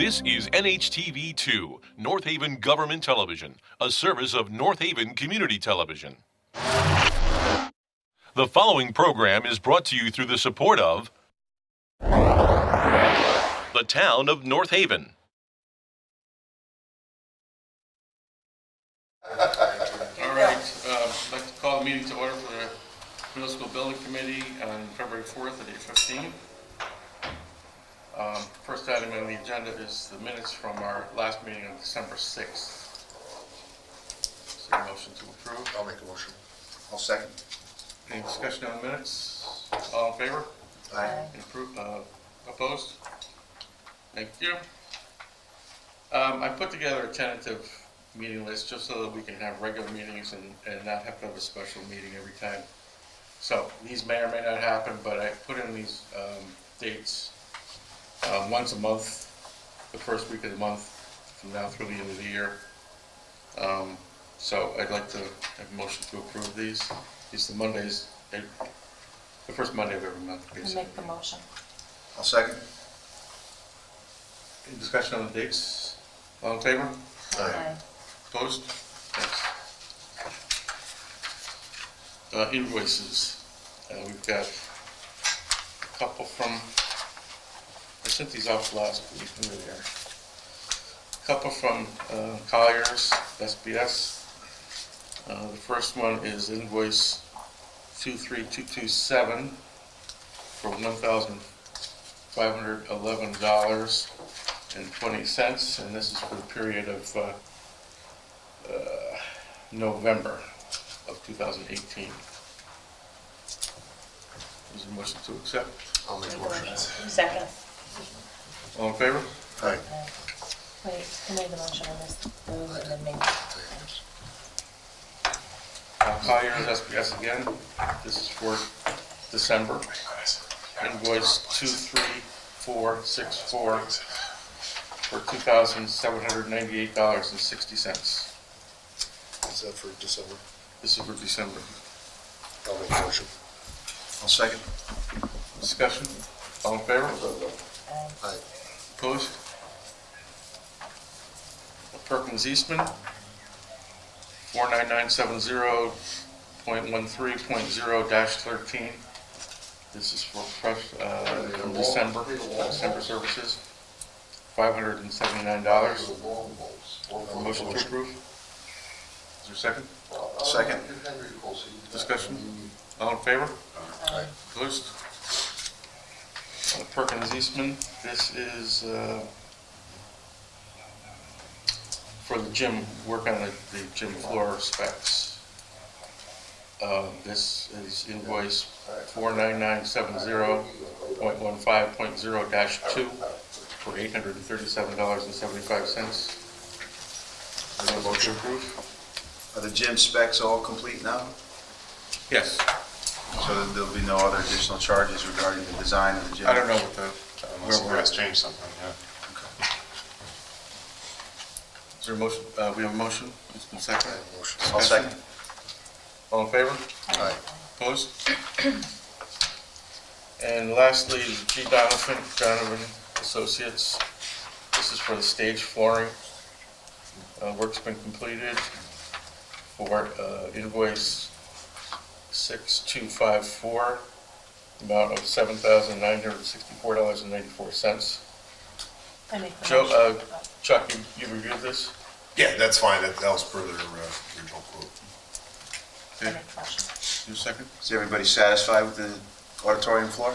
This is NHTV2, North Haven Government Television, a service of North Haven Community Television. The following program is brought to you through the support of the town of North Haven. All right, I'd like to call the meeting to order for the Middle School Building Committee on February 4th at 8:15. First item on the agenda is the minutes from our last meeting on December 6th. Is there a motion to approve? I'll make a motion. I'll second. Any discussion on the minutes? All in favor? Aye. Opposed? Thank you. I put together a tentative meeting list just so that we can have regular meetings and not have to have a special meeting every time. So these may or may not happen, but I put in these dates once a month, the first week of the month, from now through the end of the year. So I'd like to have a motion to approve these. These are the Mondays, the first Monday of every month, I basically. make the motion. I'll second. Any discussion on the dates? All in favor? Aye. Opposed? Thanks. Invoices. We've got a couple from, I sent these out last week. Here they are. A couple from Colliers, SBS. The first one is invoice 23227 for $1,511.20, and this is for the period of November of 2018. Is there a motion to accept? I'll make a motion. Second. All in favor? Aye. Wait, who made the motion on this? Those and then me. Colliers, SBS again. This is for December. Invoice 23464 for $2,798.60. Is that for December? This is for December. I'll make a motion. I'll second. Discussion? All in favor? Aye. Opposed? Perkins Eastman, 49970.13.0-13. This is for from December services, $579. Motion to approve. Is there a second? Second. Discussion? All in favor? Aye. Opposed? Perkins Eastman, this is for the gym, work on the gym floor specs. This is invoice 49970.15.0-2 for $837.75. Is there a motion to approve? Are the gym specs all complete now? Yes. So that there'll be no other additional charges regarding the design of the gym? I don't know what the, Unless you guys change something, yeah. is there a motion, we have a motion, it's been seconded. I'll second. All in favor? Aye. Opposed? And lastly, G. Donovan Associates. This is for the stage flooring. Work's been completed for invoice 6254, amount of $7,964.94. I make the Joe, motion. Chuck, you reviewed this? Yeah, that's fine, that was per their original quote. I make the motion. You second? Is everybody satisfied with the auditorium floor?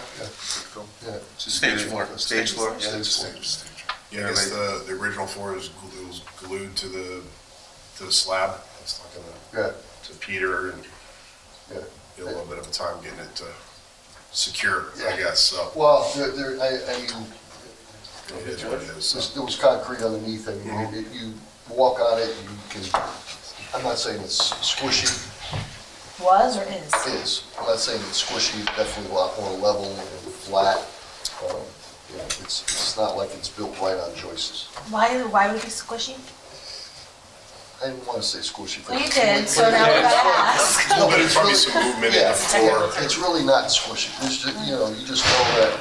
Yeah. Stage floor. Stage floor? Yeah, that's Stage. Yeah, I guess the original floor was glued to the slab. It's not gonna, to Peter, and get a little bit of a time getting it secure, I guess, so. Well, I mean, It is what it is, so. there was concrete underneath. I mean, you walk on it, you can, I'm not saying it's squishy, Was or is? it is. I'm not saying it's squishy, it's definitely a lot more level and flat. You know, it's not like it's built right on joists. Why would it be squishy? I didn't want to say squishy. Well, you did, so now we gotta ask. No, but There's it's probably really, some movement in yeah, the floor. it's really not squishy. There's just, you know, you just know that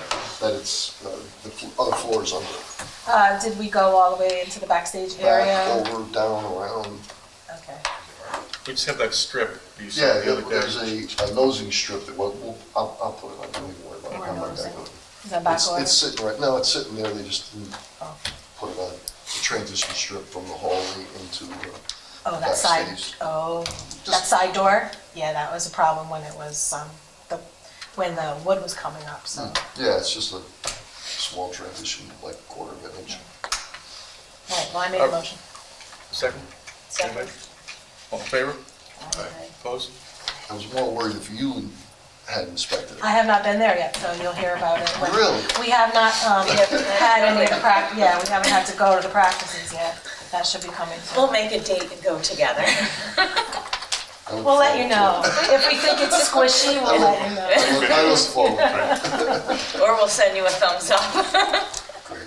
that it's, the other floor is under. Did we go all the way into the backstage Back, area? over, down, around. Okay. We just have that strip you Yeah, saw the other there's day. a nosing strip that, I'll put it on, don't even worry about it. More I'm not nosing. gonna- Is that back order? It's sitting right, no, it's sitting there, they just didn't Oh. put it on, the transition strip from the hallway into the Oh, that side, backstage. oh, that Just- side door? Yeah, that was a problem when it was, when the wood was coming up, so. Yeah, it's just a small transition, like quarter of an inch. All right, well, I made a motion. Second? Second. Anybody? All in favor? Okay. Opposed? I was more worried if you had inspected it. I have not been there yet, so you'll hear about it. when- Really? We have not yet had any of the yeah, we haven't had to go to the practices yet. That should be coming soon. We'll make a date and go together. I look We'll let you forward know. If we think it's squishy, we'll let you know. to it. I look forward to it. Or we'll send you a thumbs up. Great.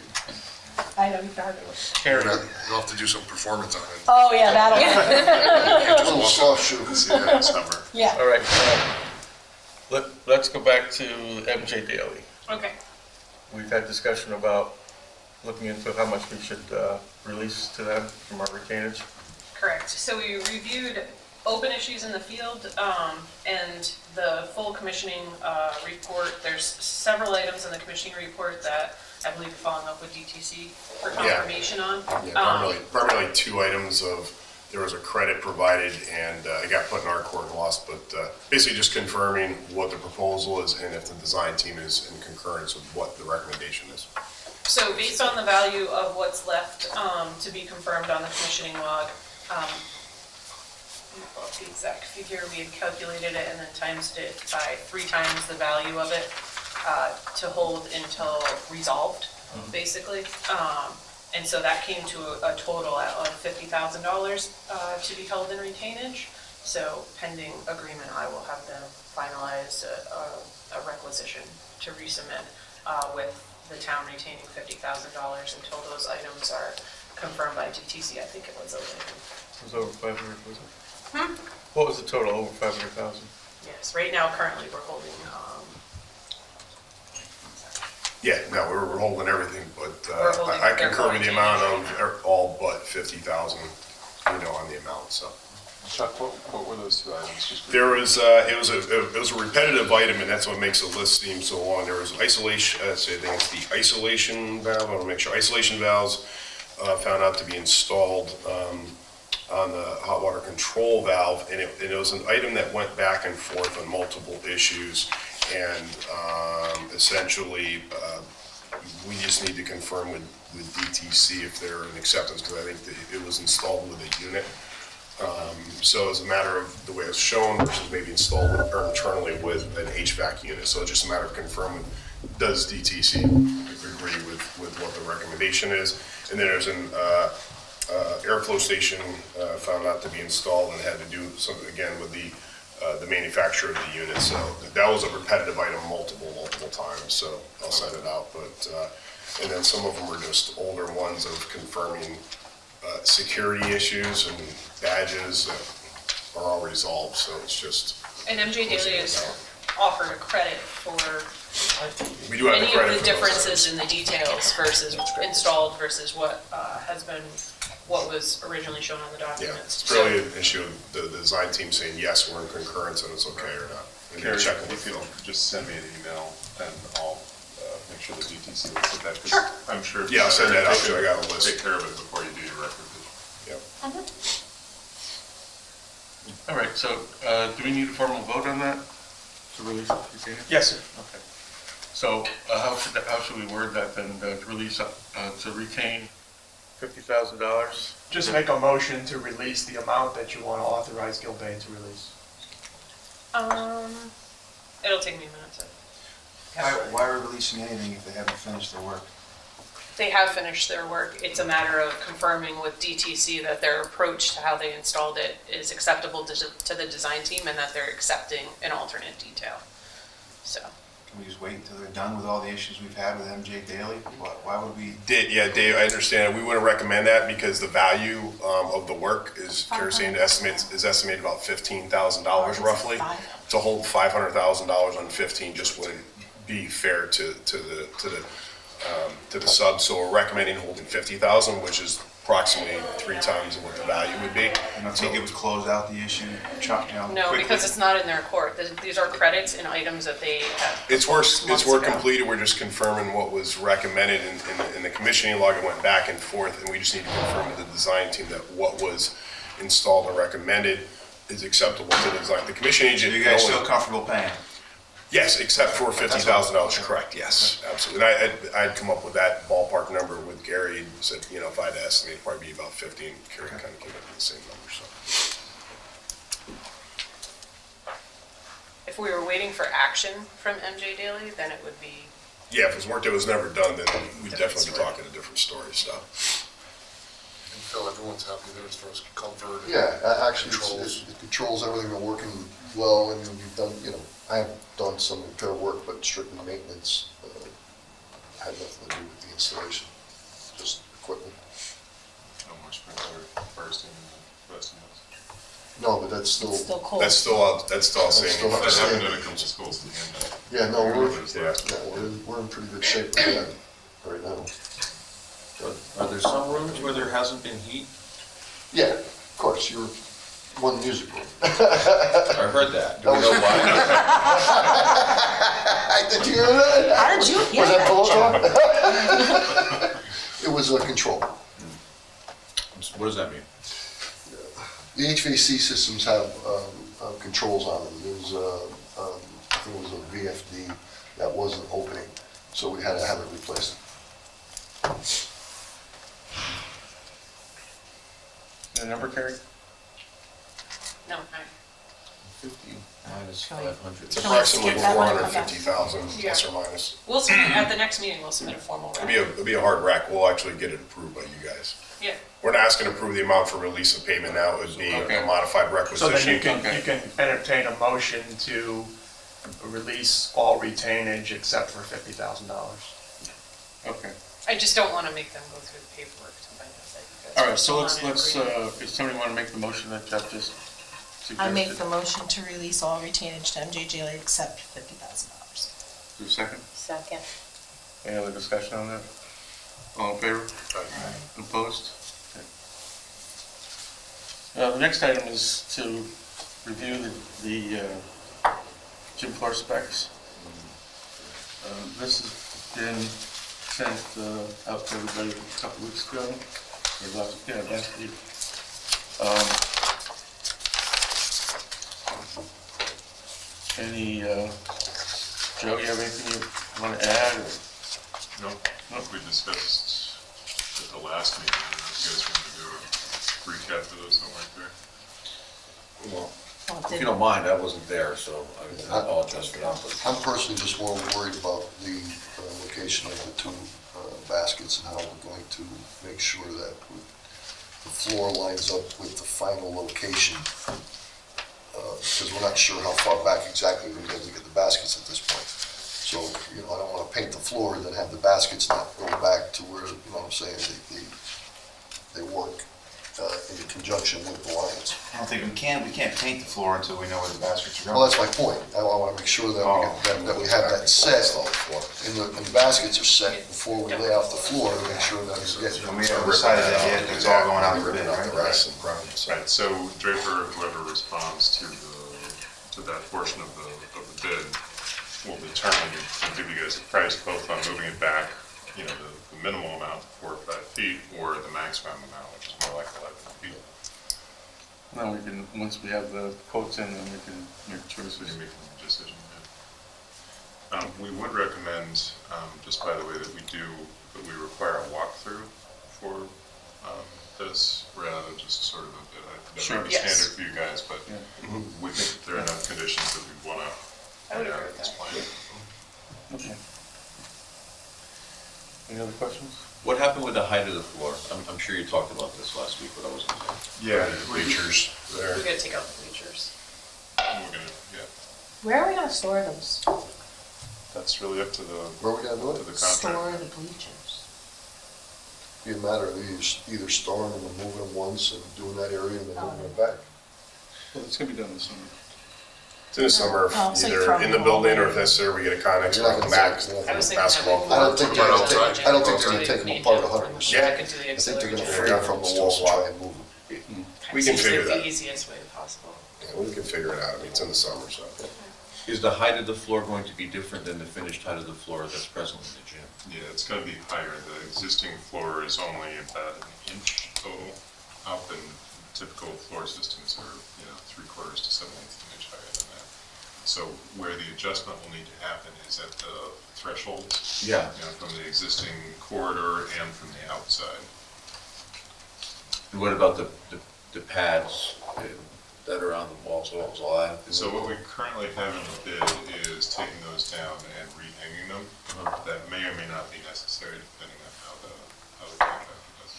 I know, you've heard it. Carrie, You'll have to do some performance on it. Oh, yeah, that'll, A little soft shoe. See that in summer. yeah. all right, let's go back to MJ Daily. Okay, We've had discussion about looking into how much we should release to them from our retainage. correct. So we reviewed open issues in the field, and the full commissioning report. There's several items in the commissioning report that I believe you're following up with DTC for Yeah. confirmation on. Yeah, primarily two items of, there was a credit provided and it got put in our court and lost, but basically just confirming what the proposal is and if the design team is in concurrence with what the recommendation is. So based on the value of what's left to be confirmed on the commissioning log, the exact figure, we had calculated it and then times it by 3 times the value of it to hold until resolved, basically. And so that came to a total of $50,000 to be held in retainage. So pending agreement, I will have them finalize a requisition to resubmit with the town retaining $50,000 until those items are confirmed by DTC. I think it was over. It was over 500, was it? What was the total, over 500,000? Yes, right now, currently, we're holding, Yeah, no, we're holding everything, but We're holding I concur with the their amount of all but 50,000, on the amount, so. Chuck, what were those two items? Just There was, it was a repetitive item, and that's what makes the list seem so long. There was isolation, I think it's the isolation valve, I want to make sure, isolation valves found out to be installed on the hot water control valve, and it was an item that went back and forth on multiple issues, and essentially, we just need to confirm with DTC if they're in acceptance, because I think that it was installed with a unit. So as a matter of the way it's shown versus maybe installed or internally with an HVAC unit. So it's just a matter of confirming, does DTC agree with what the recommendation is? And then there's an airflow station found out to be installed and had to do something again with the manufacturer of the unit. So that was a repetitive item multiple times, so I'll send it out. But and then some of them are just older ones of confirming security issues and badges that are all resolved, so it's just. and MJ Daily has offered a credit for We do have the any credit of for the those differences items. in the details versus installed versus what has been, what was originally shown on the Yeah, documents. it's really an issue of the design team saying, yes, we're in concurrence and it's okay or not. And then Carrie, checking if with you Phil. could just send me an email and I'll make sure the DTC looks at that. 'Cause Sure. I'm sure. Yeah, I'll send that out they too. I got a could list. Take care of it before you do your requisition. Yep. All right, so do we need a formal vote on that to release it? Yes, sir. Okay. So how should we word that then, to release, to retain $50,000? Just make a motion to release the amount that you want to authorize Gilbane to release. It'll take me a minute to. Why are we releasing anything if they haven't finished their work? They have finished their work. It's a matter of confirming with DTC that their approach to how they installed it is acceptable to the design team and that they're accepting an alternate detail. So, Can we just wait until they're done with all the issues we've had with MJ Daily? Why would we? Yeah, Dave, I understand. We wouldn't recommend that because the value of the work is, kerosene is estimated about $15,000 roughly. To hold $500,000 on 15 just wouldn't be fair to the sub, so we're recommending holding 50,000, which is approximately 3 times what the value would be. I don't think it would close out the issue, Chuck, No, quickly. because it's not in their court. These are credits and items that they have. It's work months ago. completed, we're just confirming what was recommended in the commissioning log. It went back and forth, and we just need to confirm with the design team that what was installed and recommended is acceptable to the design. The commission Are agent. you guys can still only- comfortable paying? Yes, except for $50,000, correct, yes, absolutely. And I'd come up with that ballpark number with Gary, and said, you know, if I'd estimate, it'd probably be about 50, and Gary kind of came up with the same number, so. If we were waiting for action from MJ Daly, then it would be, Yeah, if it's work that was never done, then we'd Different definitely be story. talking a different story, so. And Phil, everyone's happy there as far as comfort? Yeah, actually, it controls everything, we're working well, and we've done, you know, I have done some repair work, but strictly maintenance, had nothing to do with the installation, just equipment. No more sprinkler bursting and the rest of it. No, but that's It's still cold. That's still saying. still That Understand. happened at a couple schools in the end. Yeah, no, Yeah. we're in pretty good shape with that right now. Are there some rooms where there hasn't been heat? Yeah, of course, you're one music room. I heard that. Do we know why? Did you hear that? How did you hear Was that that, Pillow Joe? Talk? It was a control. What does that mean? The HVAC systems have controls on them. There's, I think it was a VFD that wasn't opening, so we had to have it replaced. The number, Carrie? no, 50 minus 500. It's approximately skip that one and come back? 450,000, Yeah. plus or minus. we'll submit, at the next meeting, we'll submit a formal It'll rec. be a hard rack, we'll actually get it approved by you guys. Yeah, We're not asking to approve the amount for release of payment now, it would be Okay. a modified So then you requisition. can, you can entertain a motion to release all retainage except for $50,000. Okay. I just don't want to make them go through the paperwork to find out that you guys. All are right, so still let's, not in agreement. does somebody want to make the motion that Jeff just suggested? I make the motion to release all retainage to MJ Daly except $50,000. Do a second? Second. Any other discussion on that? All in favor? Opposed? Okay. The next item is to review the gym floor specs. This has been sent out to everybody a couple weeks ago, or last week. Joe, you have anything you want to add, or? No, we discussed at the last meeting, I don't know if you guys want to do a recap of this, something like that. Well, Oh, if did- you don't mind, I wasn't there, so I apologize for that. but- I'm personally just more worried about the location of the two baskets and how we're going to make sure that the floor lines up with the final location. Because we're not sure how far back exactly we're going to get the baskets at this point. So, you know, I don't want to paint the floor and then have the baskets not go back to where, you know what I'm saying, they work in conjunction with the lines. I don't think we can't paint the floor until we know where the baskets are going. Well, that's my point. I want to make sure that we have that set, and the baskets are set before we lay out the floor to make sure that it's getting. And we haven't decided that yet, it's all going out for bid, The right? rest and problems. Right, so Draper, whoever responds to that portion of the bid will determine and give you guys a price both on moving it back, you know, the minimal amount, 4 or 5 feet, or the maximum amount, which is more like 11 feet. Now we can, once we have the quotes in, then we can make choices. You're making a decision. Yeah. We would recommend, just by the way, that we require a walkthrough for this, rather than just sort of that Sure. might be Yes. standard for you guys, but we think there are enough conditions that we want to I would add agree at with this that. point. Okay. Any other questions? What happened with the height of the floor? I'm sure you talked about this last week, but I wasn't there. Yeah, Bleachers there. We gotta take out the bleachers. we're gonna, yeah, Where are we gonna store those? that's really up to the Where are we going to do to it? the Store contractor. the bleachers. Be a matter of either storing them and moving them once and doing that area and then moving them back. Well, it's gonna be done this summer. It's in the summer, Oh, so you either throw in the them building all or if necessary, we get a Connex, You're not come gonna back, take- I was thinking basketball. having I don't think more they're outside. gonna take, I don't think they're gonna So take them they apart can- 100%. Yeah. I could do the I think they're gonna auxiliary. free from the walls and try and move them. We can Seems figure like that. the easiest way possible. Yeah, we can figure it out, I mean, it's in the summer, so. Is the height of the floor going to be different than the finished height of the floor that's present in the gym? Yeah, it's gonna be higher. The existing floor is only about an inch total up, and typical floor systems are, 3/4 to 7/8 of an inch higher than that. So where the adjustment will need to happen is at the thresholds. Yeah. From the existing corridor and from the outside. And what about the pads that are on the walls, all that? So what we currently have in the bid is taking those down and rehanging them. That may or may not be necessary depending on how the contractor does it.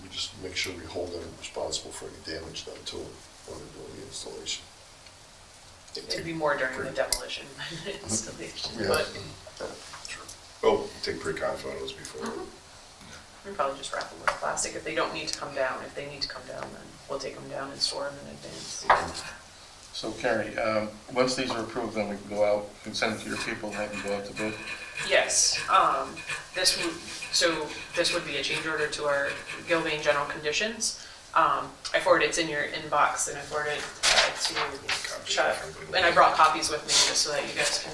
We just make sure we hold them responsible for any damage done to them when they're doing the installation. It'd be more during the demolition than installation, Yeah. but We'll take pre-con photos before. we probably just wrap them with plastic if they don't need to come down. If they need to come down, then we'll take them down and store them in advance. So Carrie, once these are approved, then we can go out and send it to your people and have them go out to bid? Yes, this would be a change order to our Gilbane general conditions. I forwarded, it's in your inbox, and I forwarded to Chuck, and I brought copies with me just so that you guys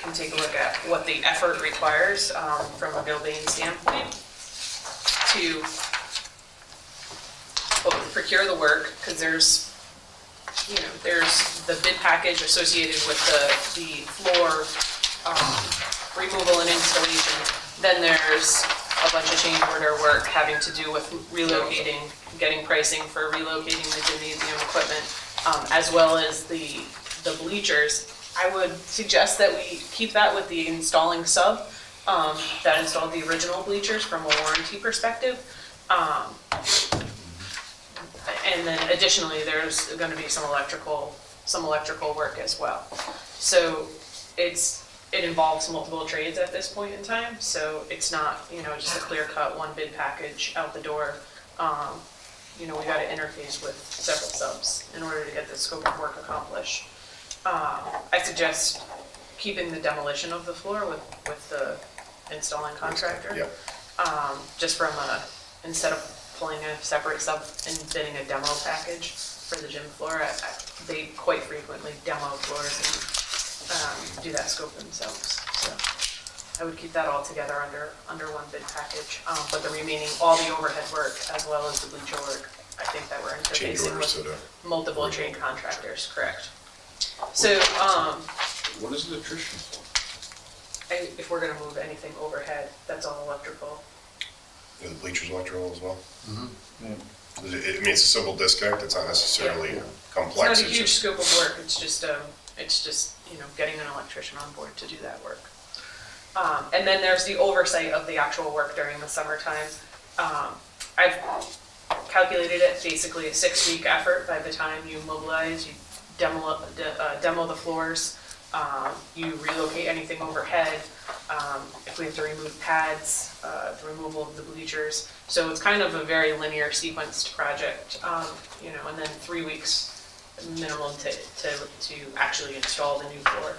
can take a look at what the effort requires from a Gilbane standpoint to both procure the work, because there's the bid package associated with the floor removal and installation. Then there's a bunch of change order work having to do with relocating, getting pricing for relocating the gymnasium equipment, as well as the bleachers. I would suggest that we keep that with the installing sub that installed the original bleachers from a warranty perspective. And then additionally, there's gonna be some electrical work as well. So it involves multiple trades at this point in time, so it's not, just a clear cut, one bid package out the door. We gotta interface with several subs in order to get the scope of work accomplished. I suggest keeping the demolition of the floor with the installing contractor. Yep. Just from instead of pulling a separate sub and bidding a demo package for the gym floor, they quite frequently demo floors and do that scope themselves. So I would keep that all together under one bid package. But the remaining, all the overhead work as well as the bleacher work, I think that we're Change interfacing orders to with the. multiple trade contractors, correct? So, What is the attrition for? if we're gonna move anything overhead, that's all electrical. The bleachers electrical as well? Yeah. I mean, it's a simple disconnect, it's not necessarily It's complex. not a huge just- scope of work, it's just, getting an electrician on board to do that work. And then there's the oversight of the actual work during the summertime. I've calculated it, basically a 6-week effort by the time you mobilize, you demo the floors, you relocate anything overhead, if we have to remove pads, the removal of the bleachers. So it's kind of a very linear sequenced project, and then 3 weeks minimum to actually install the new floor.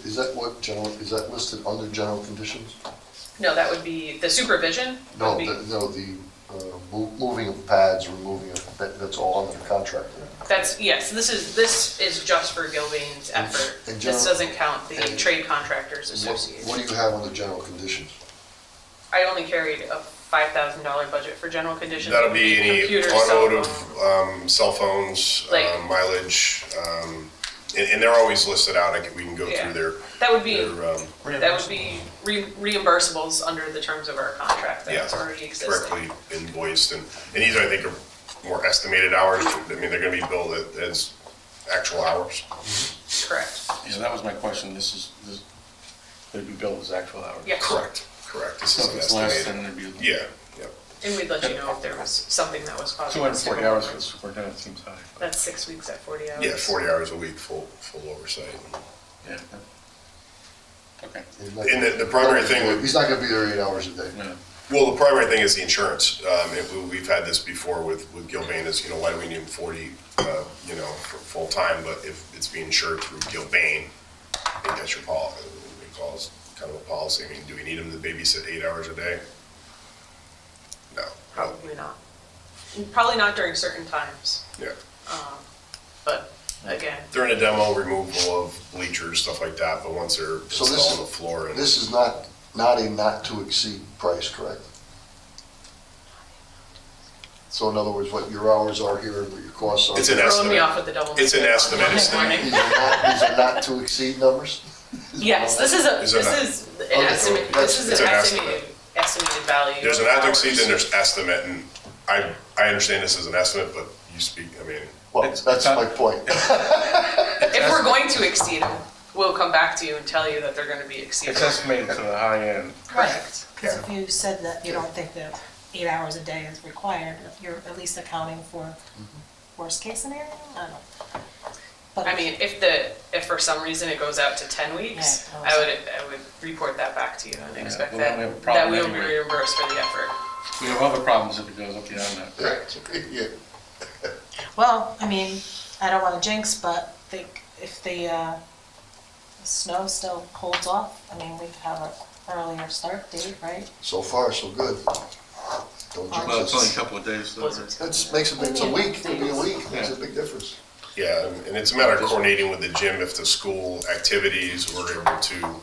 Is that listed under general conditions? No, that would be, the supervision No, would be, moving of pads, removing of, that's all under the contract. yes, this is just for Gilbane's effort. and This general- doesn't count the and- trade contractors What associated. do you have under general conditions? I only carried a $5,000 budget for general conditions. That'll be any Computer, cell automotive, phone. cell phones, Like- mileage, and they're always listed out, we can go Yeah. through their, That would be, reimbursables under the terms of our contract yeah, that's already existing. correctly invoiced, and these, I think, are more estimated hours, I mean, they're gonna be billed as actual hours. Correct. Yeah, that was my question, this, they'd be billed as actual hours? Yeah. Correct, this is So an if it's less, estimated. then it'd be. Yeah, yeah. And we'd let you know if there was something that was causing. us to 240 hours go for over. the superintendent seems high. but- That's 6 weeks at 40 hours. Yeah, 40 hours a week, full oversight. Yeah. Okay. He's not And gonna- the primary thing with, He's not gonna be there 8 hours a day. No. Well, the primary thing is the insurance. We've had this before with Gilbane is, why do we need them 40, for full-time, but if it's being insured through Gilbane, I think that's your policy. It calls kind of a policy. I mean, do we need them to babysit 8 hours a day? No. Probably not. Probably not during certain times, Yeah. but again, During a demo, removal of bleachers, stuff like that, but once they're So this- installed on the floor and. This is not a not-to-exceed price, correct? So in other words, what your hours are here and what your costs are? It's an throwing me estimate. off with the double. It's an negative estimate, on it's Monday the- morning. These are not-to-exceed numbers? Yes, this is Is it not? an estimate, this is It's an an estimated value. There's an of not to exceed hours. and there's estimate, and I understand this is an estimate, but you speak, Well, It's that's not- my point. If we're going to exceed them, we'll come back to you and tell you that they're gonna be exceeded. It's estimated to the high end. Correct. Because if you said that you don't think that 8 hours a day is required, you're at least accounting for worst case scenario? I don't know. But I mean, if for some reason it goes out to 10 weeks, Yeah, I would report that back to you and expect well, then that, we have a problem that we will be anyway. reimbursed for the effort. We have other problems if it goes up beyond that. Correct. Yeah. Well, I mean, I don't want to jinx, but if the snow still holds off, I mean, we have an earlier start date, right? So far, so good. Don't jinx Well, it's only a us. couple of days. though. Blizzard's coming. It's a week, could be a week, makes a big difference. yeah, and it's a matter of coordinating with the gym if the school activities were able to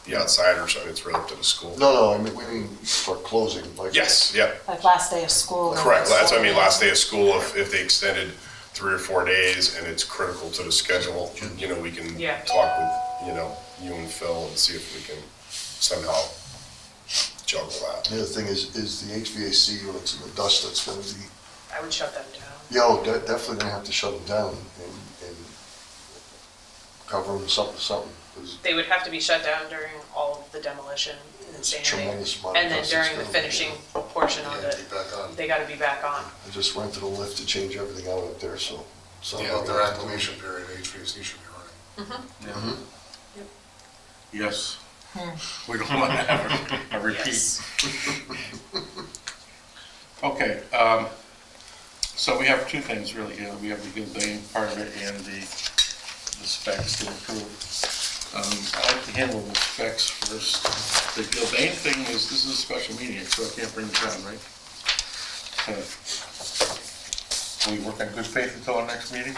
be outside or something, it's really up to the school. No, I mean, we mean for closing, like. Yes, yep, Like last day of school. correct, that's what I mean, last day of school, if they extended 3 or 4 days and it's critical to the schedule, we can Yeah. talk with, you and Phil and see if we can somehow juggle that. The other thing is the HVAC units and the dust that's gonna be, I would shut them down. definitely gonna have to shut them down and cover them something, 'cause They would have to be shut down during all of the demolition and it's a sanding. tremendous amount of And then dust during the that's gonna be- finishing portion of Yeah, it, get back on. they gotta be back on. I just rented a lift to change everything out up there, so. Yeah, about their acclimation period, HVAC should be running. Yes. We don't want to have a repeat. Yes. Okay, so we have two things really here. We have the Gilbane part of it and the specs to approve. I'd like to handle the specs first. The Gilbane thing is, this is a special meeting, so I can't bring it down, right? Will we work on good faith until our next meeting?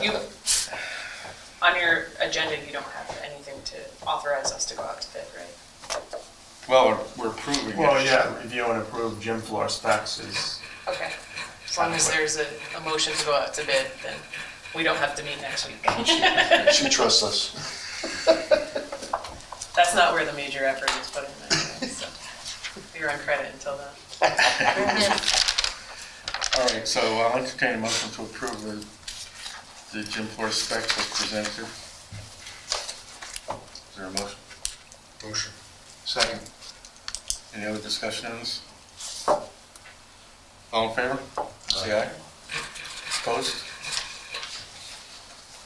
You, on your agenda, you don't have anything to authorize us to go out to bid, right? Well, we're approving it. Well, yeah, review and approve gym floor specs is, Okay. As long as there's a motion to go out to bid, then we don't have to meet next week. She trusts us. That's not where the major effort is put in anyway, so you're on credit until then. All right, so I'll entertain a motion to approve the gym floor specs as presented. Is there a motion? Motion. Second. Any other discussion on this? All in favor? Say aye. Opposed?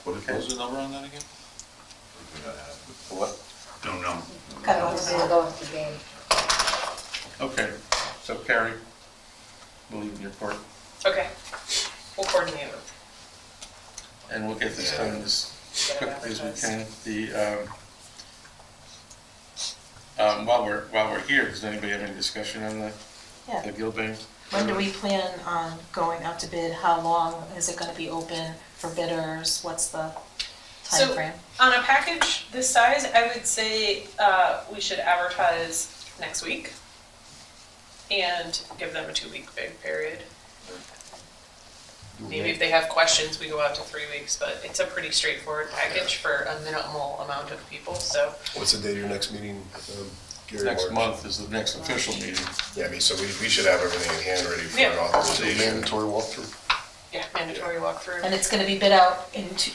What was the number on that again? For what? Don't know. Kind of a bid. Okay, so Carrie, we'll leave your report, Okay. We'll coordinate it. and we'll get this done as quickly as we can. While we're here, does anybody have any discussion on the Yeah. Gilbane? When do we plan on going out to bid? How long is it gonna be open for bidders? What's the So- timeframe? On a package this size, I would say we should advertise next week and give them a 2-week bid period. Maybe if they have questions, we go out to 3 weeks, but it's a pretty straightforward package for a minimal amount of people, so. What's the date of your next meeting, Gary? Next March? month is the next official meeting. Yeah, so we should have everything in hand ready for an Yeah. authorization. Mandatory walkthrough. Yeah, mandatory walkthrough. And it's gonna be bid out into,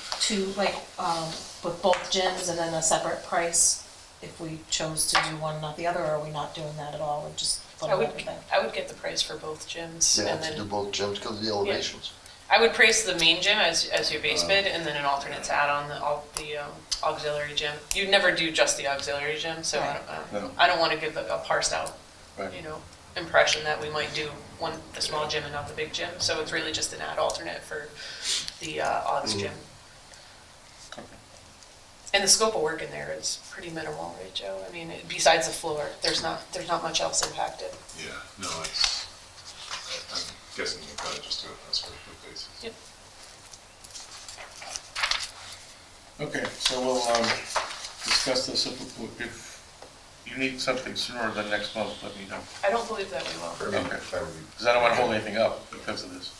with both gyms and then a separate price if we chose to do one, not the other, or are we not doing that at all? We're just I putting would, everything? I would get the price for both gyms Yeah, and to do then, both gyms because of the elevations. I would price the main gym as your base bid, and then an alternate to add on the auxiliary gym. You'd never do just the auxiliary gym, so No. I don't want to give a parsed out, Right. impression that we might do the small gym and not the big gym. So it's really just an add alternate for the aux gym. And the scope of work in there is pretty minimal, right, Joe? I mean, besides the floor, there's not much else impacted. Yeah, no, I'm guessing you've got to just do it on a square foot basis. Yep. Okay, so we'll discuss this if you need something sooner than next month, let me know. I don't believe that we will. For me, Okay. that would be- Because I don't want to hold anything up because of this.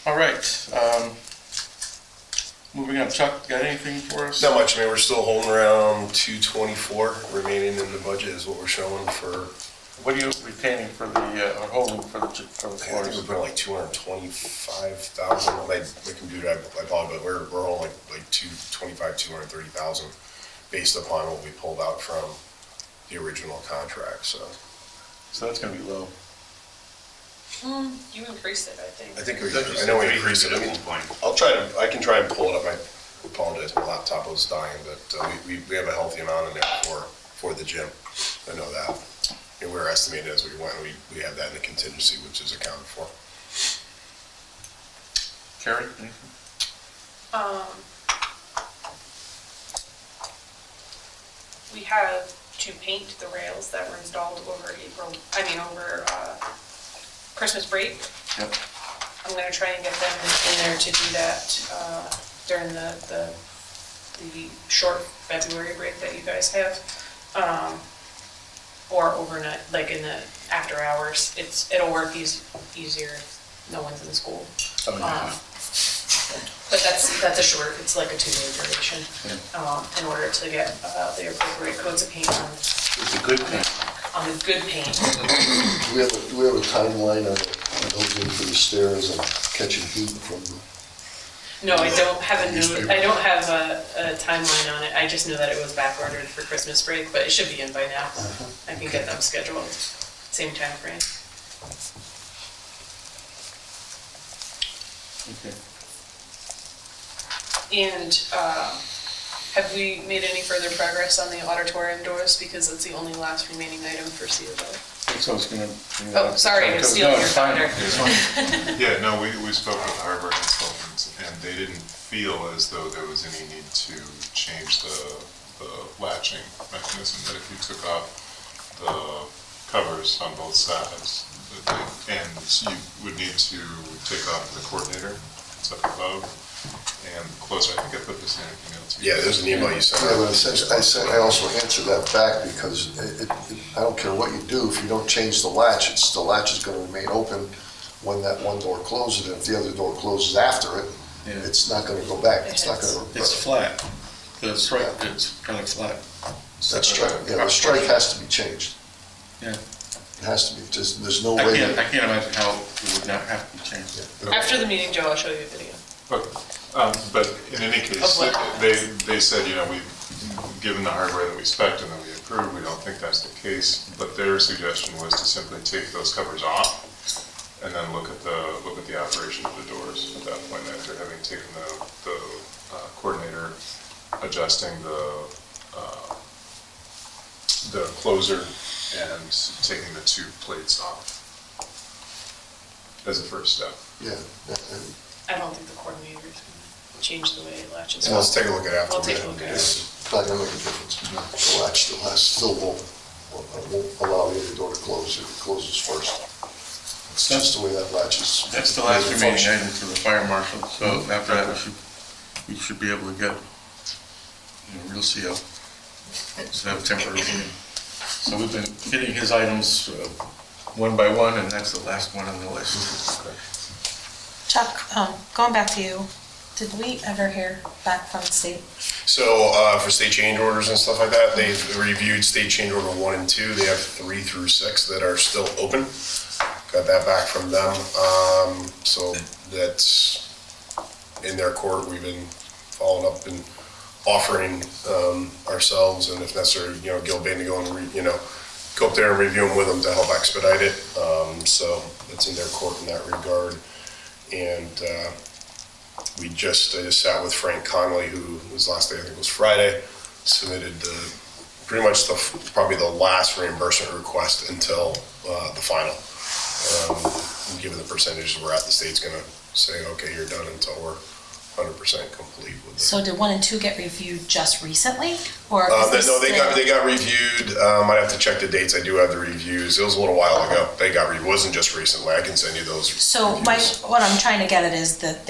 All right, moving on, Chuck, got anything for us? Not much, I mean, we're still holding around 224 remaining in the budget is what we're showing for, What are you retaining for the, or holding for the I think we're floors? putting like 225,000 on my computer, I apologize, but we're holding like 230,000 based upon what we pulled out from the original contract, so. So that's gonna be low. You increased it, I think. I think I know we increased it, I mean, I can try and pull it up, I apologize, my laptop was dying, but we have a healthy amount in there for the gym, I know that. And we were estimating as we went, we have that in the contingency, which is accounted for. Carrie, anything? We have to paint the rails that were installed over Christmas break. Yep. I'm gonna try and get them in there to do that during the short February break that you guys have. Or overnight, like in the after hours. It'll work easier if no one's in school. But that's a short, it's like a 2-day duration, in order to get the appropriate coats of paint on It's a good thing. the good paint. Do we have a timeline on those in for the stairs and catching heat from the? No, I don't have Newspaper. I don't have a timeline on it. I just know that it was back ordered for Christmas break, but it should be in by now. I can get them scheduled, same time frame. Okay. And have we made any further progress on the auditorium doors? Because it's the only last remaining item for C of O. So I was gonna. Oh, sorry, I'm stealing No, your it's fine. thunder. It's fine. Yeah, no, we spoke with the hardware consultants, and they didn't feel as though there was any need to change the latching mechanism, that if you took off the covers on both sides, and you would need to take off the coordinator, it's up above, and closer, I think I put this in anything else. Yeah, there's an email you sent Yeah, out. but I also answered that back because I don't care what you do, if you don't change the latch, the latch is gonna remain open when that one door closes, and if the other door closes after it, Yeah. it's not gonna go back, it's not gonna. It's flat. The strike, it's kind of flat. That's strike, yeah, the strike has to be changed. Yeah. It has to be, there's no I way. can't imagine how it would not have to be changed. After the meeting, Joe, I'll show you a video. But in any case, Of what? they said, given the hardware that we spec'd and that we approved, we don't think that's the case. But their suggestion was to simply take those covers off and then look at the operation of the doors at that point, after having taken the coordinator, adjusting the closer and taking the two plates off as a first step. Yeah, and I don't think the coordinator is gonna change the way it latches. So let's take a look at it We'll after. take a look at it. it's not gonna make a difference. The latch still won't allow the other door to close, it closes first. It's just the way that latch is. That's the last remaining function. item for the fire marshal, so after that, we should be able to get, real CO. Instead of temporary meeting. So we've been hitting his items one by one, and that's the last one on the list. Chuck, going back to you, did we ever hear back from the state? So for state change orders and stuff like that, they've reviewed state change order 1 and 2. They have 3 through 6 that are still open. Got that back from them. So that's in their court. We've been following up and offering ourselves, and if necessary, Gil Bain to go and go up there and review them with them to help expedite it. So it's in their court in that regard. And I just sat with Frank Connolly, who his last day, I think, was Friday, submitted pretty much probably the last reimbursement request until the final. Given the percentages we're at, the state's gonna say, okay, you're done until we're 100% complete with it. So did 1 and 2 get reviewed just recently, or? is this No, they the- got reviewed. I have to check the dates. I do have the reviews. It was a little while ago. They got reviewed. It wasn't just recently. I can send you those. So reviews. what I'm trying to get at is that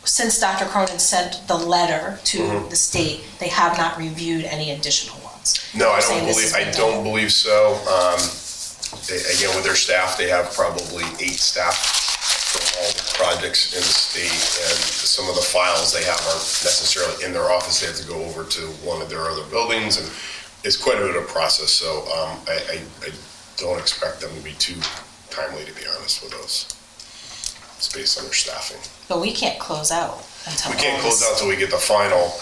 since Dr. Cronin sent the letter to Mm-hmm. the state, they have not reviewed any additional ones. No, I You're saying don't this believe, has I been don't done. believe so. Again, with their staff, they have probably 8 staff for all the projects in the state, and some of the files they have aren't necessarily in their office. They have to go over to one of their other buildings, and it's quite a bit of a process, so I don't expect them to be too timely, to be honest with those. It's based on their staffing. But we can't close out until. We can't all close this- out till we get the final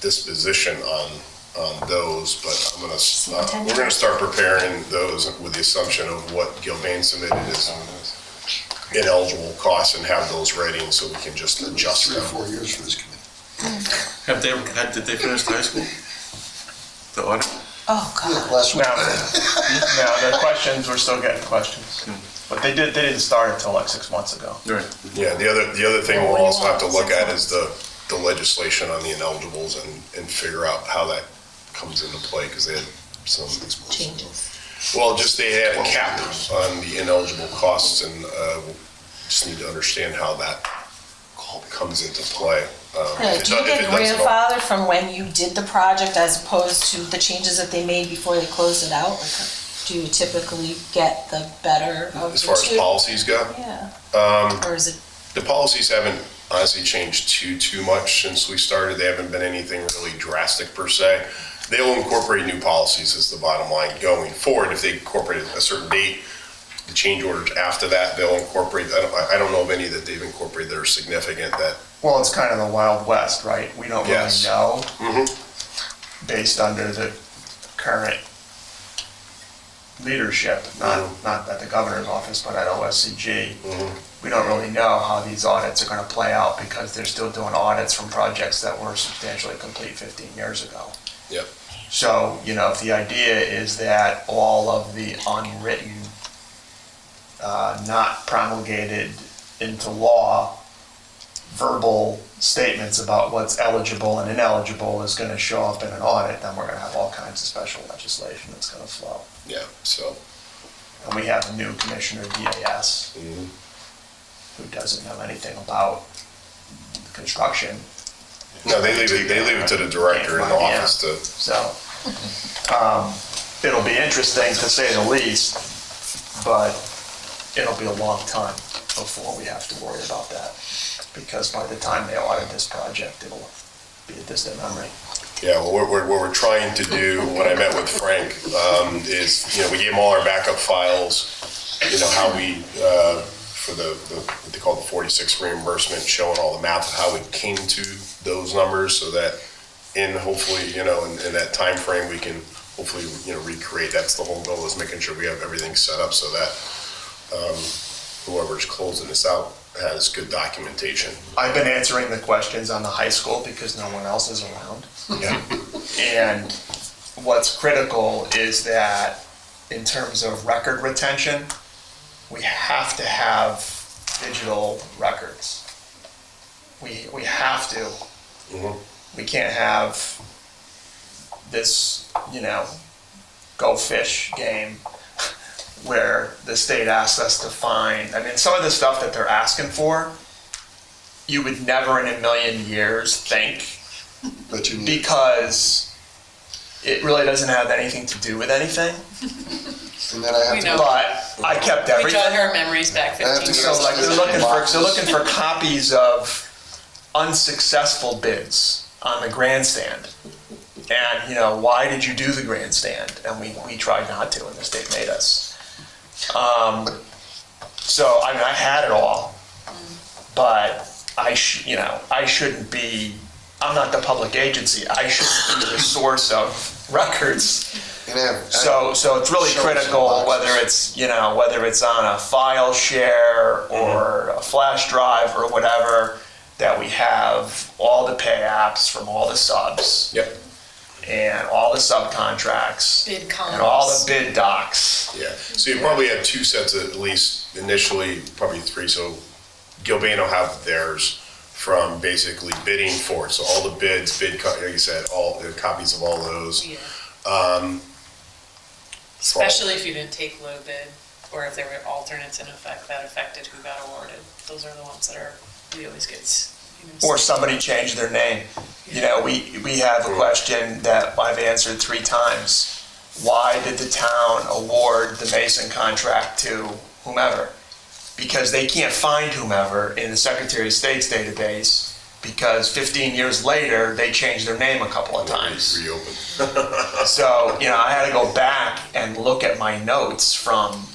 disposition on those, but we're gonna start preparing those with the assumption of what Gilbane submitted as ineligible costs and have those ready, and so we can just adjust 3 or them. 4 years for this committee. Did they finish high school? The audit? Oh, God. Last week. No, the questions, we're still getting questions. But they didn't start until like 6 months ago. Right. Yeah, the other thing Well, we'll what do you also have to want? look at is the legislation on the ineligibles and figure out how that comes into play, because they had some, Changes. well, just they had a cap on the ineligible costs, and just need to understand how that comes into play. Like, do you If get it doesn't- grandfathered from when you did the project as opposed to the changes that they made before they closed it out? Like, do you typically get the better of As the far as two? policies go? Yeah. Or is it, The policies haven't honestly changed too much since we started. They haven't been anything really drastic per se. They'll incorporate new policies is the bottom line going forward. If they incorporate a certain date, the change orders after that, they'll incorporate, I don't know of any that they've incorporated that are significant that, Well, it's kind of the Wild West, right? We don't really Yes. know, Mhm. based under the current leadership, not at the governor's office, but at OSCG. We don't really know how these audits are gonna play out, because they're still doing audits from projects that were substantially complete 15 years ago. Yep. So, if the idea is that all of the unwritten, not promulgated into law, verbal statements about what's eligible and ineligible is gonna show up in an audit, then we're gonna have all kinds of special legislation that's gonna flow. yeah, so. And we have a new commissioner, DAS, Mhm. who doesn't know anything about construction. No, they leave it to the director in the Yeah. office to, So, it'll be interesting to say the least, but it'll be a long time before we have to worry about that. Because by the time they audit this project, it'll be a distant memory. yeah, well, what we're trying to do, when I met with Frank, is, we gave him all our backup files, how we, for what they call the 46 reimbursement, showing all the math of how we came to those numbers, so that hopefully, in that time frame, we can hopefully, recreate. That's the whole goal, is making sure we have everything set up so that whoever's closing this out has good documentation. I've been answering the questions on the high school because no one else is around. Yeah. And what's critical is that in terms of record retention, we have to have digital records. We have to. Mhm. We can't have this, go fish game where the state asks us to find, some of the stuff that they're asking for, you would never in a million years think, But you need, because it really doesn't have anything to do with anything. and then I have We to. know. But I kept We everything. jog our memories back I have 15 to years. go So like they're looking for copies of unsuccessful bids on the grandstand. And, why did you do the grandstand? And we tried not to, and the state made us. So, I had it all, but I shouldn't be, I'm not the public agency. I shouldn't be the source of records can have. So it's really Show us critical, some boxes. whether it's on a file share or a flash drive or whatever, that we have all the pay apps from all the subs Yep. and all the subcontracts Bid and all the comps. bid docs. Yeah, so you probably have two sets at least initially, probably three, so Gilbane will have theirs from basically bidding for it, so all the bids, like you said, all the copies of all those. Yeah. Um, Especially if you didn't take low bid, or if there were alternates in effect that affected who got awarded. Those are the ones that we always get, Or somebody changed their name. We have a question that I've answered 3 times. Why did the town award the Mason contract to whomever? Because they can't find whomever in the Secretary of State's database, because 15 years later, they changed their name a couple of times. Reopened. So, I had to go back and look at my notes from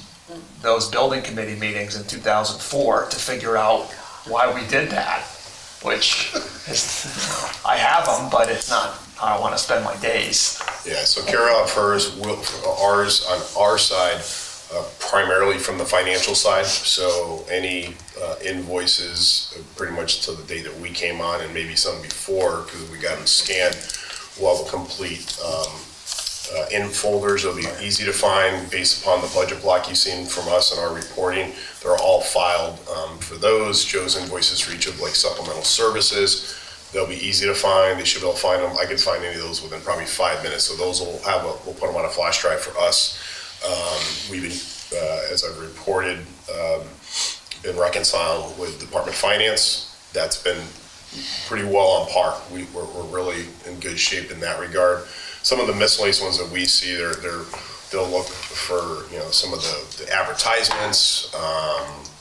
those building committee meetings in 2004 to figure out why we did that, which is, I have them, but it's not how I want to spend my days. Yeah, so Carol first, ours on our side, primarily from the financial side. So any invoices, pretty much to the day that we came on, and maybe some before, because we got them scanned, we'll have a complete in folders. It'll be easy to find based upon the budget block you've seen from us and our reporting. They're all filed for those. Joe's invoices for each of like supplemental services. They'll be easy to find. They should be able to find them. I can find any of those within probably 5 minutes. So those we'll put them on a flash drive for us. We've been, as I've reported, been reconciled with Department of Finance. That's been pretty well on par. We're really in good shape in that regard. Some of the miscellaneous ones that we see, they'll look for some of the advertisements.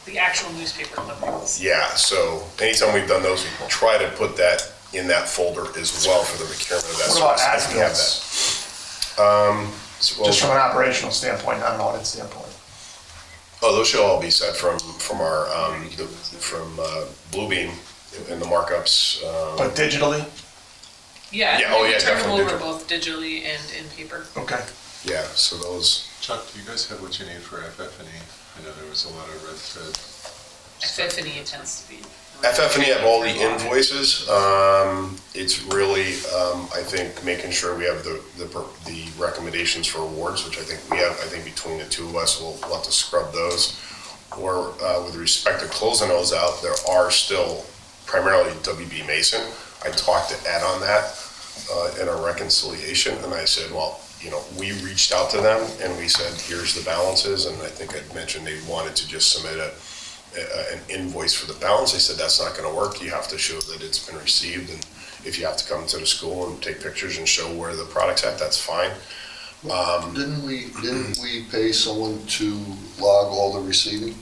the actual newspaper clippings. Yeah, so anytime we've done those, we try to put that in that folder as well for the procurement of that. What about service. We have as-bills? that. Well, Just from an operational standpoint, not an audit standpoint. oh, those should all be set from our Bluebeam and the markups. But digitally? Yeah, Yeah, oh, we yeah, turn them definitely over digital. both digitally and in paper. Okay. Yeah, so those. Chuck, do you guys have what you need for FF&E? I know there was a lot of red thread. FF&E tends to be. FF&E have all the invoices. It's really, I think, making sure we have the recommendations for awards, which I think we have. I think between the two of us, we'll have to scrub those. Or with respect to closing those out, there are still primarily WB Mason. I talked to Ed on that in our reconciliation, and I said, well, we reached out to them and we said, here's the balances, and I think I'd mentioned they wanted to just submit an invoice for the balance. They said, that's not gonna work. You have to show that it's been received, and if you have to come to the school and take pictures and show where the product's at, that's fine. Didn't we pay someone to log all the receiving?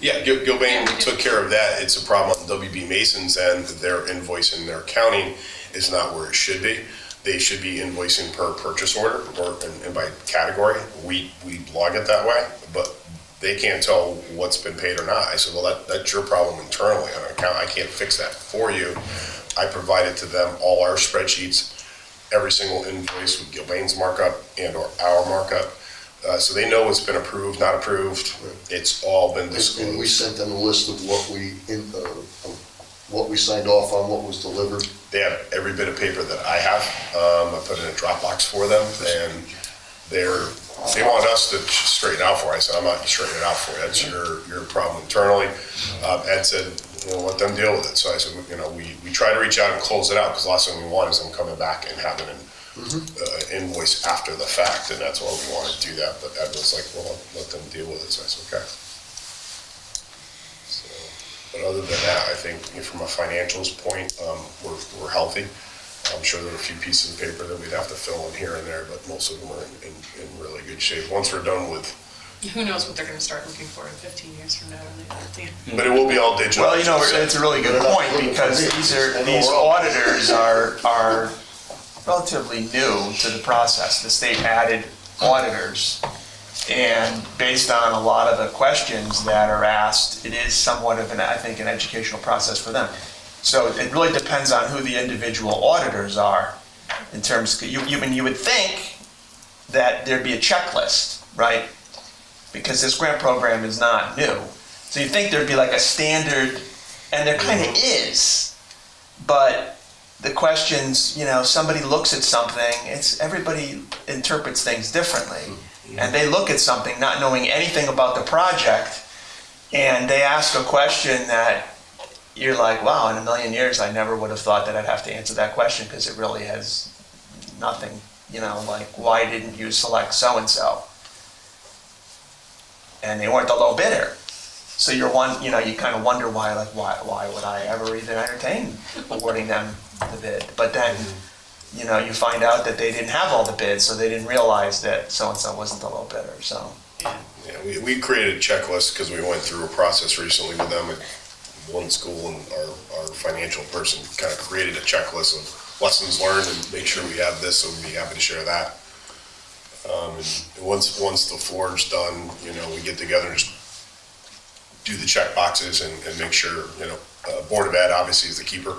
Yeah, Gilbane took care of that. It's a problem on WB Mason's end, that their invoicing, their accounting is not where it should be. They should be invoicing per purchase order and by category. We log it that way, but they can't tell what's been paid or not. I said, well, that's your problem internally on account. I can't fix that for you. I provided to them all our spreadsheets, every single invoice with Gilbane's markup and or our markup. So they know what's been approved, not approved. It's all been disclosed. And we sent them a list of what we signed off on, what was delivered. They have every bit of paper that I have. I put in a Dropbox for them, and they want us to straighten out for it. I said, I'm not straightening it out for you. That's your problem internally. Ed said, let them deal with it. So I said, we try to reach out and close it out, because the last thing we want is them coming back and having an invoice after the fact, and that's why we want to do that. But Ed was like, well, let them deal with it. So I said, okay. But other than that, I think from a financials point, we're healthy. I'm sure there are a few pieces of paper that we'd have to fill in here and there, but most of them are in really good shape. Once we're done with. Who knows what they're gonna start looking for in 15 years from now. But it will be all digital. Well, it's a really good point, because these auditors are relatively new to the process. The state added auditors, and based on a lot of the questions that are asked, it is somewhat of an educational process for them. So it really depends on who the individual auditors are in terms, you would think that there'd be a checklist, right? Because this grant program is not new. So you think there'd be like a standard, and there kind of is, but the questions, you know, somebody looks at something, everybody interprets things differently. And they look at something not knowing anything about the project, and they ask a question that you're like, wow, in a million years, I never would have thought that I'd have to answer that question, because it really has nothing, you know, like, why didn't you select so-and-so? And they weren't the low bidder. So you kind of wonder why would I ever even entertain awarding them the bid? But then, you know, you find out that they didn't have all the bids, so they didn't realize that so-and-so wasn't the low bidder, so. Yeah, we created a checklist because we went through a process recently with them at one school, and our financial person kind of created a checklist of lessons learned and make sure we have this, so we'd be happy to share that. And once the floor's done, you know, we get together and just do the check boxes and make sure, you know, Board of Ed obviously is the keeper,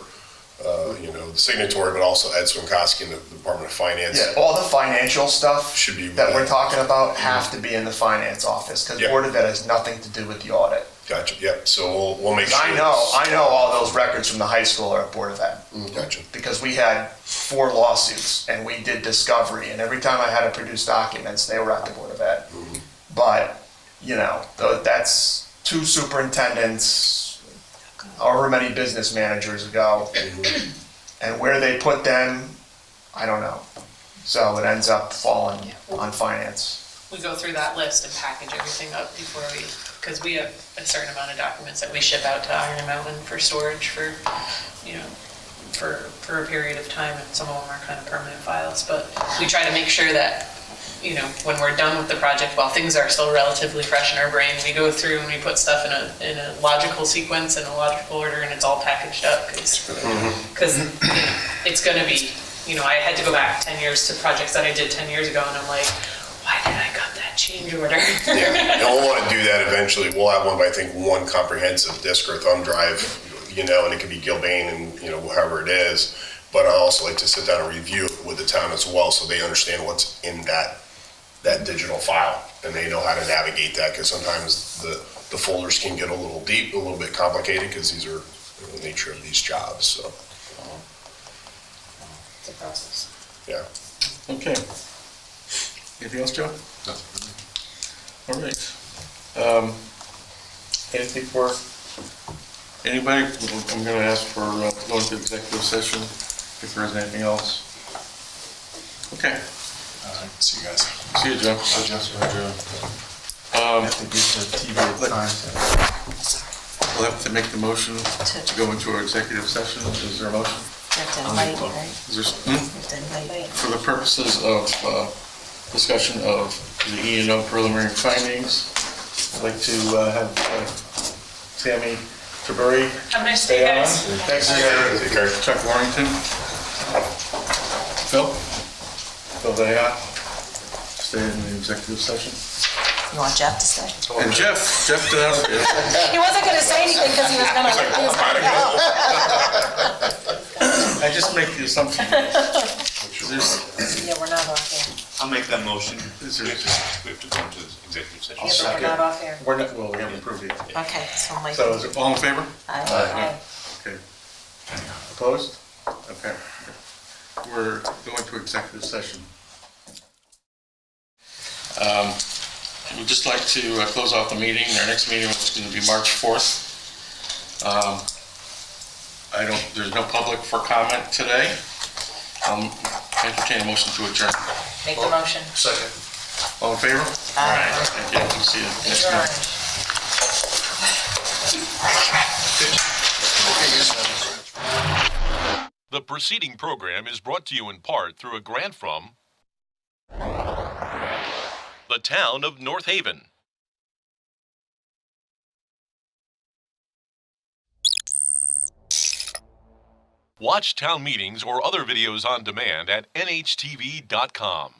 you know, the signatory, but also Ed Swinkoski and the Department of Finance. Yeah, all the financial stuff Should be that we're right. talking about have to be in the finance office, because Yeah. Board of Ed has nothing to do with the audit. Gotcha, yep, so we'll make sure. I know all those records from the high school are at Board of Ed. Gotcha. Because we had 4 lawsuits and we did discovery, and every time I had to produce documents, they were at the Board of Ed. But, you know, that's 2 superintendents, however many business managers ago, and where they put them, I don't know. So it ends up falling on finance. We go through that list and package everything up before because we have a certain amount of documents that we ship out to Iron Mountain for storage for, you know, for a period of time, and some of them are kind of permanent files, but we try to make sure that, you know, when we're done with the project, while things are still relatively fresh in our brain, we go through and we put stuff in a logical sequence, in a logical order, and it's all packaged up, because it's going to be, you know, I had to go back 10 years to projects that I did 10 years ago, and I'm like, why did I got that change order? Yeah, and we'll want to do that eventually. We'll have one, but I think one comprehensive disk or thumb drive, you know, and it could be Gilbane and, you know, however it is. But I also like to sit down and review it with the town as well, so they understand what's in that digital file, and they know how to navigate that, because sometimes the folders can get a little deep, a little bit complicated, because these are the nature of these jobs, so, It's a process. yeah. Okay. Anything else, Joe? No. All right. Anything for anybody? I'm going to ask for going to executive session if there isn't anything else. Okay. See you guys. See you, Joe. I have to give the TV a time to. We'll have to make the motion to go into our executive session. Is there a motion? You have to invite, right? Is there, You have to invite. for the purposes of discussion of the E&O preliminary findings, I'd like to have Tammy Tabury Have a nice day, stay on. guys. Thanks, Take care. Chuck Warrington. Phil? Phil Dayat. Stay in the executive session. You want Jeff to stay? And Jeff Denowski. He wasn't gonna say anything because he was gonna go. I just make the assumption. Yeah, we're not off here. I'll make that motion. Is there- We have to go into executive session. Yeah, but we're not off here. We're not, well, we haven't approved it. Okay, so Mike. So is it all in favor? Aye. Okay. Opposed? Okay. We're going to executive session. We'd just like to close off the meeting. Our next meeting is going to be March 4th. There's no public for comment today. Entertain a motion to adjourn. Make the motion. Second. All in favor? Aye. Thank you. We'll see you next You're month. orange. The preceding program is brought to you in part through a grant from the town of North Haven. Watch town meetings or other videos on demand at nhtv.com.